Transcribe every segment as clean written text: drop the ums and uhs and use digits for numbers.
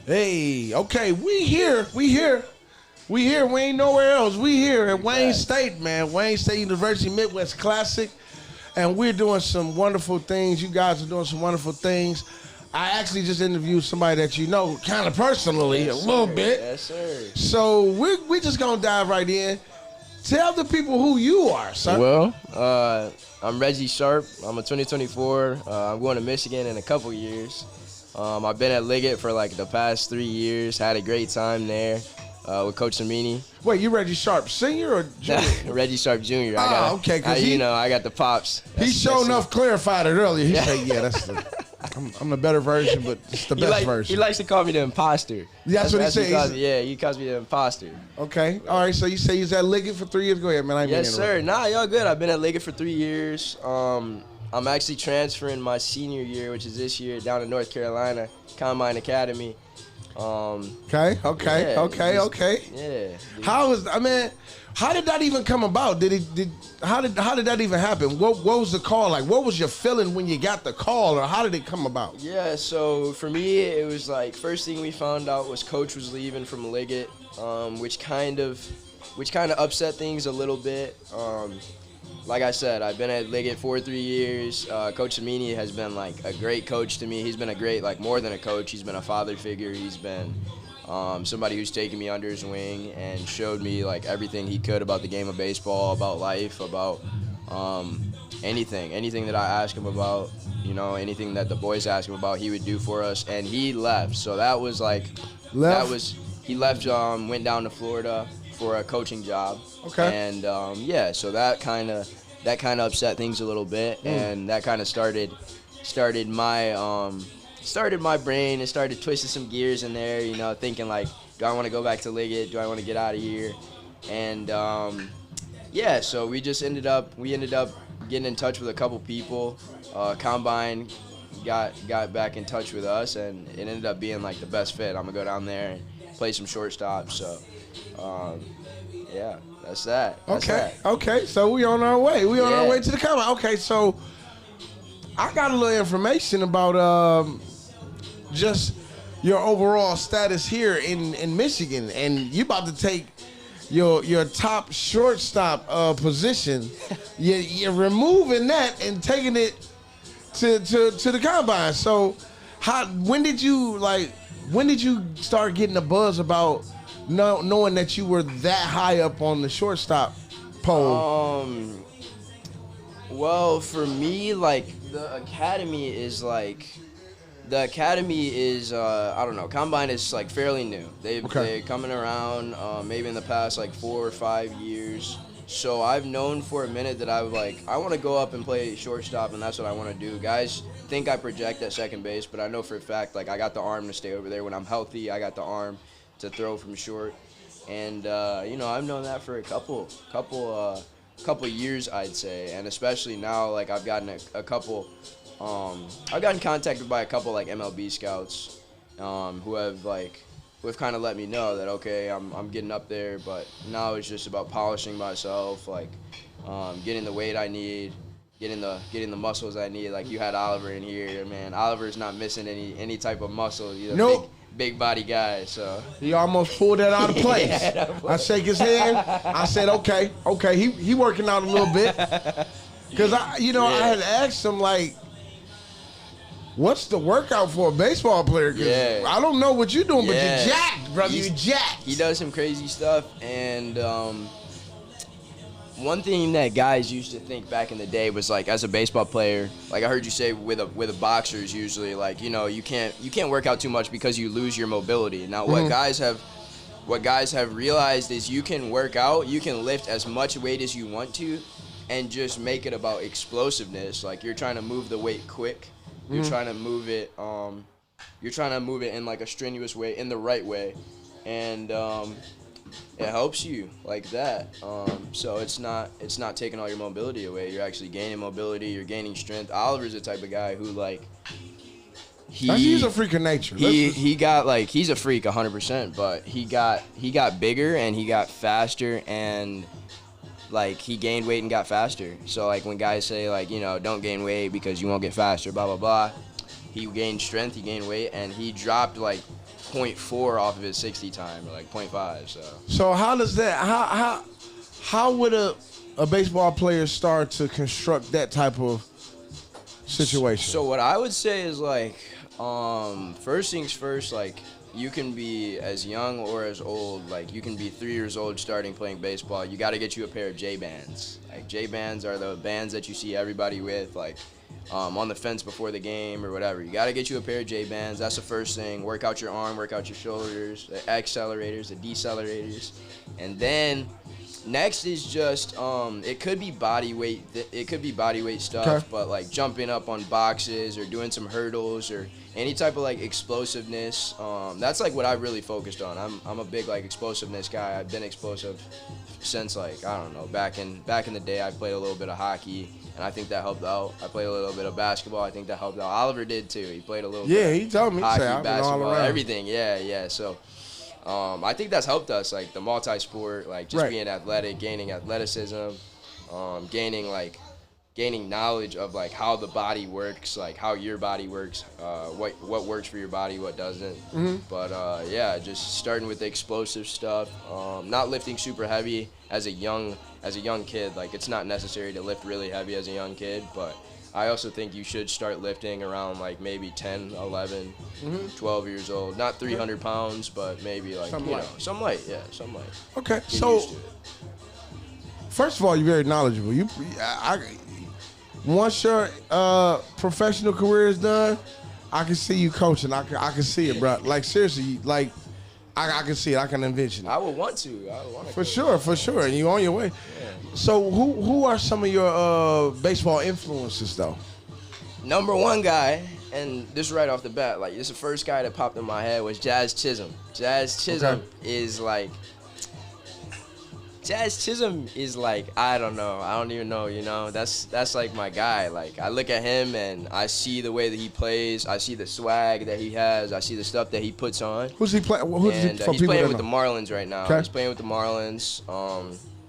Hey, okay, we here. We ain't nowhere else. We here at Wayne State, man. Wayne State University Midwest Classic. And we're doing some wonderful things. You guys are doing some wonderful things. I actually just interviewed somebody that you know kind of personally a little bit. Yes, sir. So we just going to dive right in. Tell the people who you are, sir. Well, I'm Reggie Sharpe. I'm a 2024. I'm going to Michigan in a couple years. I've been at Liggett for like the past 3 years. Had a great time there with Coach Samini. Wait, you Reggie Sharpe Senior or Junior? Reggie Sharpe Jr. Okay. I got the pops. He sure enough clarified it earlier. He said, "Yeah, that's I'm the better version, but it's the best version." He likes to call me the imposter. That's what he said. He calls me the imposter. Okay. All right. So you say he's at Liggett for 3 years. Go ahead, man. Yes, sir. Nah, y'all good. I've been at Liggett for 3 years. I'm actually transferring my senior year, which is this year, down to North Carolina, Combine Academy. Okay. Yeah. How did that even come about? How did that even happen? What was the call like? What was your feeling when you got the call, or how did it come about? Yeah, so for me, it was like first thing we found out was Coach was leaving from Liggett, which kind of upset things a little bit. Like I said, I've been at Liggett for 3 years. Coach Samini has been like a great coach to me. He's been a great, like more than a coach. He's been a father figure. He's been somebody who's taken me under his wing and showed me like everything he could about the game of baseball, about life, about anything that I ask him about, anything that the boys ask him about, he would do for us. And he left, so that was like, he left, went down to Florida for a coaching job. Okay. And so that kind of upset things a little bit, and that kind of started my brain and started twisting some gears in there, thinking like, do I want to go back to Liggett? Do I want to get out of here? And so we just ended up getting in touch with a couple people. Combine got back in touch with us, and it ended up being like the best fit. I'm gonna go down there and play some shortstop. So that's that. Okay. So we on our way. We on our way to the Combine. Okay, so I got a little information about just your overall status here in Michigan, and you about to take your top shortstop position. You're removing that and taking it to the Combine. So when did you start getting a buzz about knowing that you were that high up on the shortstop pole? Well, for me, like the academy is I don't know. Combine is like fairly new. They're coming around maybe in the past like 4 or 5 years. So I've known for a minute that I want to go up and play shortstop, and that's what I want to do. Guys think I project at second base, but I know for a fact like I got the arm to stay over there. When I'm healthy, I got the arm to throw from short. And I've known that for a couple years, I'd say, and especially now, like I've gotten I've gotten contacted by a couple like MLB scouts who have kind of let me know that okay, I'm getting up there, but now it's just about polishing myself, like getting the weight I need, getting the muscles I need. Like you had Oliver in here, man. Oliver's not missing any type of muscle. Nope. Big body guy, so he almost pulled that out of place. I shake his hand. I said, okay, he working out a little bit, because I had asked him like, what's the workout for a baseball player? Cause I don't know what you're doing, but you're jacked, brother. You're jacked. He does some crazy stuff, and one thing that guys used to think back in the day was like, as a baseball player, like I heard you say with a boxers usually, like you can't work out too much because you lose your mobility. Now what guys have realized is you can work out, you can lift as much weight as you want to, and just make it about explosiveness. Like you're trying to move the weight quick, you're trying to move it in like a strenuous way, in the right way, and it helps you like that. So it's not taking all your mobility away. You're actually gaining mobility. You're gaining strength. Oliver's the type of guy who he's a freak of nature. He's a freak 100%. But he got bigger and he got faster, and like he gained weight and got faster. So like when guys say like don't gain weight because you won't get faster, blah blah blah. he gained strength, he gained weight, and he dropped like 0.4 off of his 60 time, or like 0.5. So how does that? How would a baseball player start to construct that type of situation? So what I would say is like, first things first, like you can be as young or as old. Like you can be 3 years old starting playing baseball. You got to get you a pair of J-bands. Like J-bands are the bands that you see everybody with, like on the fence before the game or whatever. You got to get you a pair of J-bands. That's the first thing. Work out your arm, work out your shoulders, the accelerators, the decelerators, and then next is just it could be body weight. It could be body weight stuff, okay. But like jumping up on boxes or doing some hurdles or any type of like explosiveness. That's like what I really focused on. I'm a big like explosiveness guy. I've been explosive since like I don't know back in the day. I played a little bit of hockey, and I think that helped out. I played a little bit of basketball. I think that helped out. Oliver did too. He played a little. Yeah, bit he told me. Hockey, I've been basketball, all around. everything. Yeah. So. I think that's helped us, like the multi-sport, like just being athletic, gaining athleticism, gaining knowledge of like how the body works, like how your body works, what works for your body, what doesn't. Mm-hmm. But yeah, just starting with the explosive stuff, not lifting super heavy as a young kid. Like it's not necessary to lift really heavy as a young kid, but I also think you should start lifting around like maybe 10, 11, 12 years old. Not 300 pounds, but maybe like, something light. Okay, Get so used to it. first of all, you're very knowledgeable. Once your professional career is done, I can see you coaching. I can see it, bro. Like seriously, like I can see it. I can envision it. I would want to. For sure. And you on your way. Yeah. So who are some of your baseball influences though? Number one guy, and this right off the bat, like this is the first guy that popped in my head was Jazz Chisholm. Jazz Chisholm is like I don't know. I don't even know, you know. That's like my guy. Like I look at him and I see the way that he plays. I see the swag that he has. I see the stuff that he puts on. Who's he playing? He's playing with the Marlins right now. Okay. He's playing with the Marlins.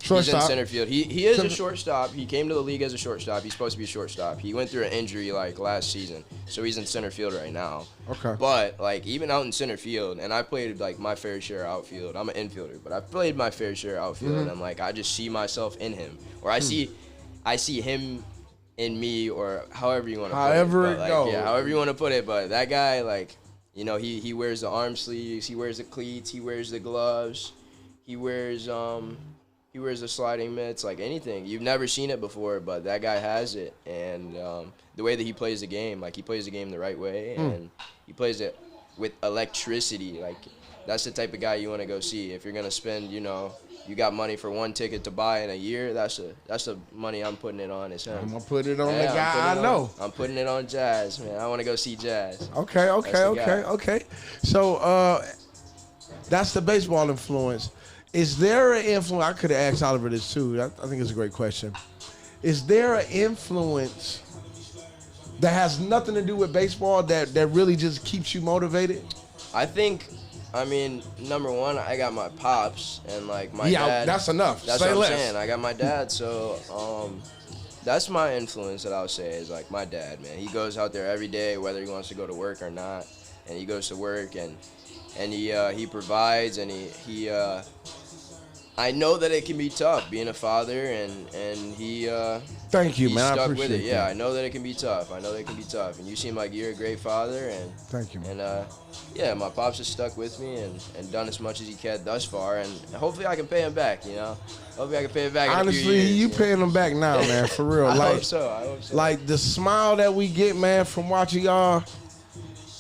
Shortstop. He's in center field. He is a shortstop. He came to the league as a shortstop. He's supposed to be a shortstop. He went through an injury like last season, so he's in center field right now. Okay. But like even out in center field, and I played like my fair share of outfield. I'm an infielder, but I played my fair share of outfield, and like I just see myself in him, or I see him in me, or however you want to put it. However it goes. Yeah, however you want to put it. But that guy, like, you know, he wears the arm sleeves, he wears the cleats, he wears the gloves, he wears the sliding mitts, like anything. You've never seen it before, but that guy has it. And the way that he plays the game, like he plays the game the right way, and he plays it with electricity. Like that's the type of guy you want to go see. If you're gonna spend, you know, you got money for one ticket to buy in a year, that's the money I'm putting it on. Is him. I'm gonna put it on the guy I know. I'm putting it on Jazz, man. I want to go see Jazz. Okay. So that's the baseball influence. Is there an influence? I could have asked Oliver this too. I think it's a great question. Is there an influence that has nothing to do with baseball that really just keeps you motivated? I mean, number one, I got my pops and like my dad. That's enough. That's Say what less. I'm saying. I got my dad, so that's my influence that I would say is like my dad, man. He goes out there every day, whether he wants to go to work or not, and he goes to work and he provides and he I know that it can be tough being a father, and he. Thank you, he's man. Stuck I appreciate with it. that. Yeah, I know that it can be tough. And you seem like you're a great father, and thank you, man. And yeah, my pops has stuck with me and done as much as he can thus far, and hopefully I can pay him back. You know, hopefully I can pay him back. Honestly, in a few years, you paying them back now, man. For real. I like, hope so. Like the smile that we get, man, from watching y'all.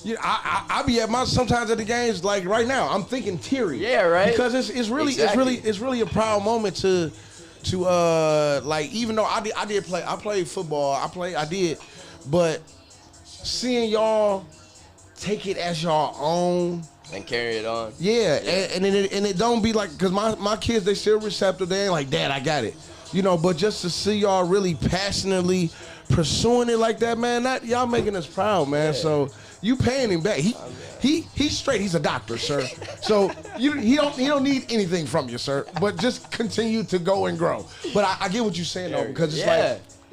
Yeah, I be at sometimes at the games like right now. I'm thinking teary. Yeah, right. Because it's really a proud moment to like, even though I played football. I did, but seeing y'all take it as y'all own and carry it on. Yeah. And it don't be like, because my kids, they still receptive. They ain't like, Dad, I got it, you know. But just to see y'all really passionately pursuing it like that, man, y'all making us proud, man. Yeah. So you paying him back. He's straight. He's a doctor, sir. So he don't need anything from you, sir. But just continue to go and grow. But I get what you're saying though, because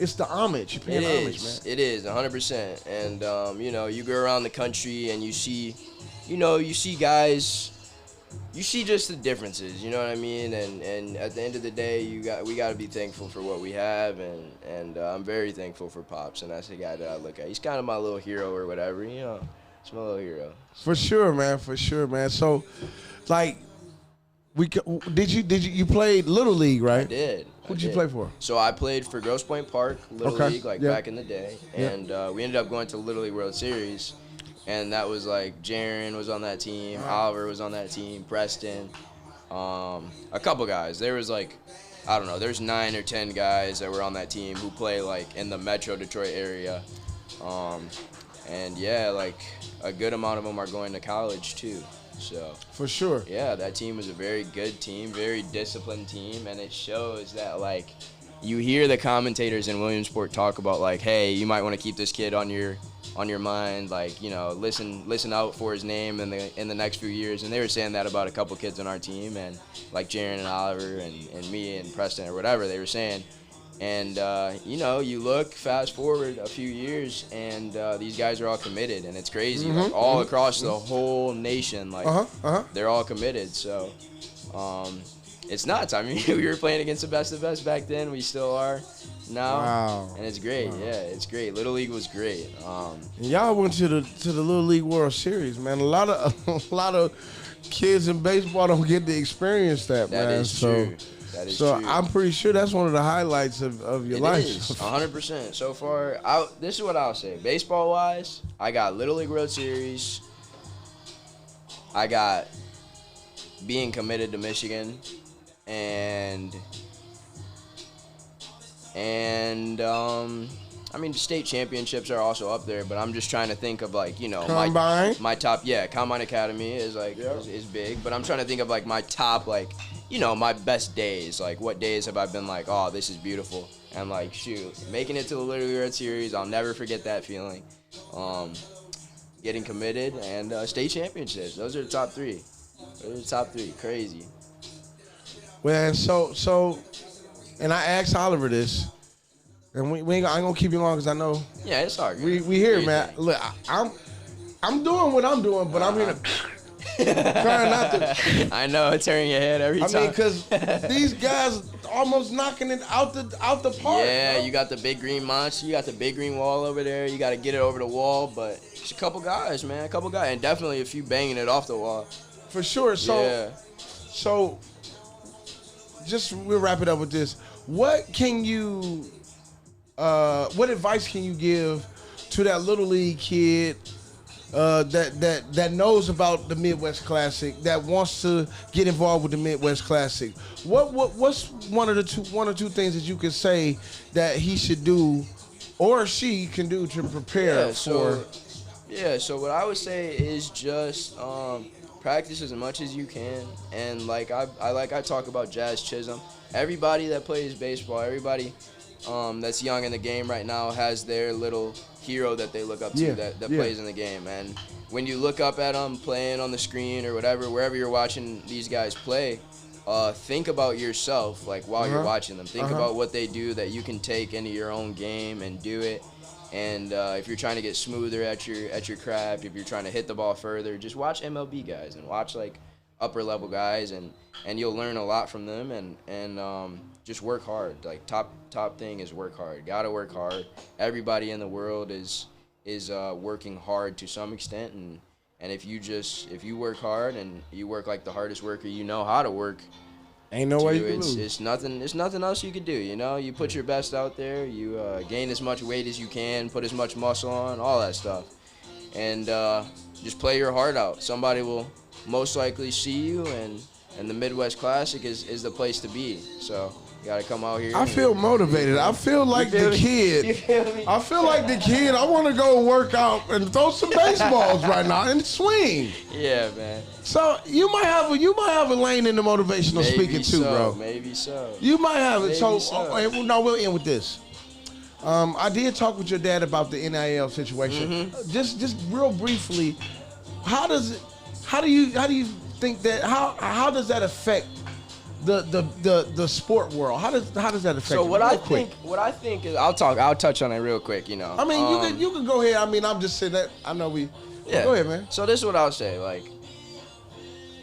it's the homage. You're paying homage, man. It is 100%. And you know, you go around the country and you see guys. You see just the differences, you know what I mean? And at the end of the day, we got to be thankful for what we have, and I'm very thankful for Pops, and that's the guy that I look at. He's kind of my little hero or whatever, you know. He's my little hero. For sure, man. So, like, did you played Little League, right? I did. Who'd you play for? So I played for Grosse Pointe Park Little League, back in the day, and we ended up going to the Little League World Series. And that was like Jaron was on that team, Oliver was on that team, Preston, a couple guys. There was like, I don't know, there's 9 or 10 guys that were on that team who play like in the Metro Detroit area. And yeah, like a good amount of them are going to college too. So for sure. Yeah, that team was a very good team, very disciplined team, and it shows that like you hear the commentators in Williamsport talk about like, hey, you might want to keep this kid on your mind, like, you know, listen out for his name in the next few years. And they were saying that about a couple kids on our team, and like Jaron and Oliver and me and Preston or whatever they were saying. And you know, you look fast forward a few years, and these guys are all committed, and it's crazy. Like all across the whole nation, like they're all committed. So it's nuts. I mean, we were playing against the best back then. We still are now. Wow. And it's great. Wow. Yeah, it's great. Little League was great. And y'all went to the Little League World Series, man. A lot of kids in baseball don't get to experience that, man. That is true. That is so true. I'm pretty sure that's one of the highlights of your life. It is, 100%. So far, this is what I'll say. Baseball-wise, I got Little League World Series. I got being committed to Michigan. And I mean, the state championships are also up there, but I'm just trying to think of like, you know, my top, Combine Academy is like, is big, but I'm trying to think of like my top, like, you know, my best days, like what days have I been like, oh, this is beautiful, and like, shoot, making it to the Little League World Series, I'll never forget that feeling, getting committed, and state championships, those are the top three, crazy. Well, so, and I asked Oliver this, and I ain't gonna keep you long because I know. Yeah, it's hard. We here, man. Look, I'm doing what I'm doing, but I'm here to trying not to. I know, it's turning your head every time. I mean, because these guys almost knocking it out the park. Yeah, bro. you got the big green monster, you got the big green wall over there. You got to get it over the wall, but it's a couple guys, man, and definitely a few banging it off the wall. For sure. So. Just we'll wrap it up with this. What advice can you give to that Little League kid that knows about the Midwest Classic, that wants to get involved with the Midwest Classic? What's one or two things that you could say that he should do or she can do to prepare for? So what I would say is just practice as much as you can, and like I talk about Jazz Chisholm. Everybody that plays baseball, everybody that's young in the game right now has their little hero that they look up to that plays in the game. And when you look up at them playing on the screen or whatever, wherever you're watching these guys play, think about yourself, like while you're watching them. Think about what they do that you can take into your own game and do it. And if you're trying to get smoother at your craft, if you're trying to hit the ball further, just watch MLB guys and watch like upper level guys, and you'll learn a lot from them. And just work hard. Like top thing is work hard. Gotta work hard. Everybody in the world is working hard to some extent, and if you work hard and you work like the hardest worker you know how to work. Ain't no way you can lose. It's nothing else you can do, you know? You put your best out there, you gain as much weight as you can, put as much muscle on, all that stuff. And just play your heart out. Somebody will most likely see you, and the Midwest Classic is the place to be. So you gotta come out here. I feel motivated. I feel like the kid. You feel me? I feel like the kid. I want to go work out and throw some baseballs right now and swing. Yeah, man. So you might have a lane in the motivational speaking too, bro. Maybe so. You might have it. Maybe So no, we'll end with this. I did talk with your dad about the NIL situation. Just real briefly, how do you think that how does that affect the sport world? How does that affect? So you? what Real I think is I'll touch on it real quick. You know. I mean, you can go ahead. I mean, I'm just saying that. I know we. Yeah. Go ahead, man. So this is what I'll say. Like,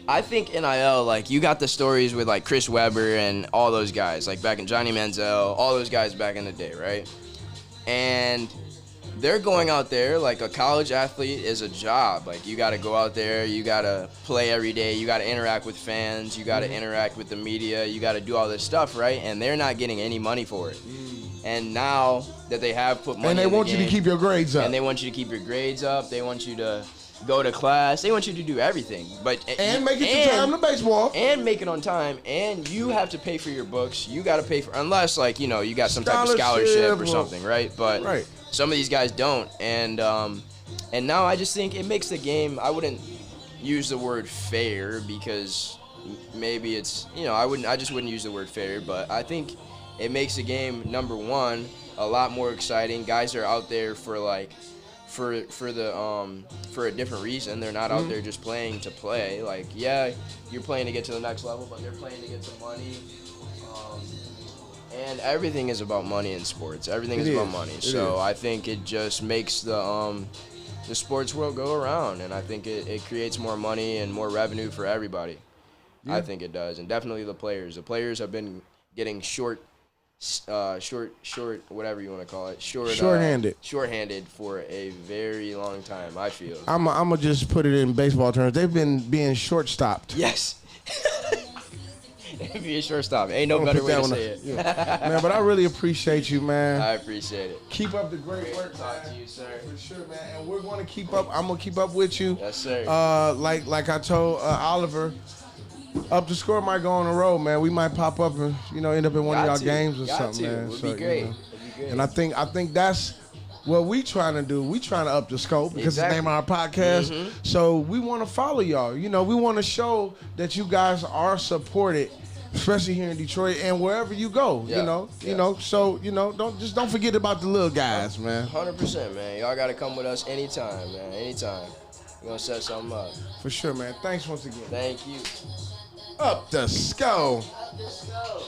I think NIL, like, you got the stories with, like, Chris Webber and all those guys, like, back in Johnny Manziel, all those guys back in the day, right? And they're going out there, like, a college athlete is a job. Like, you got to go out there, you got to play every day, you got to interact with fans, you got to interact with the media, you got to do all this stuff, right? And they're not getting any money for it. And now that they have put money and they in want the you game, to keep your grades up. and they want you to keep your grades up, they want you to go to class, they want you to do everything. And make it to time to baseball. And make it on time, and you have to pay for your books. You got to pay for, unless, like, you know, you got some type of scholarship or something, right? But right. Some of these guys don't, and now I just think it makes the game, I wouldn't use the word fair, because maybe it's, you know, I just wouldn't use the word fair, but I think it makes the game, number one, a lot more exciting. Guys are out there for, like, for a different reason. They're not out there just playing to play. Like, yeah, you're playing to get to the next level, but they're playing to get some money. And everything is about money in sports. Everything is about money. So I think it just makes the sports world go around, and I think it creates more money and more revenue for everybody. Yeah. I think it does, and definitely the players. The players have been getting short, whatever you want to call it, shorthanded for a very long time. I feel. I'm gonna just put it in baseball terms. They've been being short-stopped. Yes. Be a shortstop. Ain't no better way to say it. Yeah. Man, but I really appreciate you, man. I appreciate it. Keep up the great work. Talk to you, sir. For sure, man. And we're going to keep up. I'm going to keep up with you. Yes, sir. Like I told Oliver, Up the Score might go on the road, man. We might pop up and, you know, end up in one of y'all games or something, man. It would be great. You know. And I think that's what we trying to do. We trying to up the scope because it's the name of our podcast. Mm-hmm. So we want to follow y'all. You know, we want to show that you guys are supported, especially here in Detroit and wherever you go. Yeah. You know. So don't forget about the little guys, man. 100%, man. Y'all gotta come with us anytime, man. Anytime. We're gonna set something up. For sure, man. Thanks once again. Thank you. Up the Sco. Up the Sco.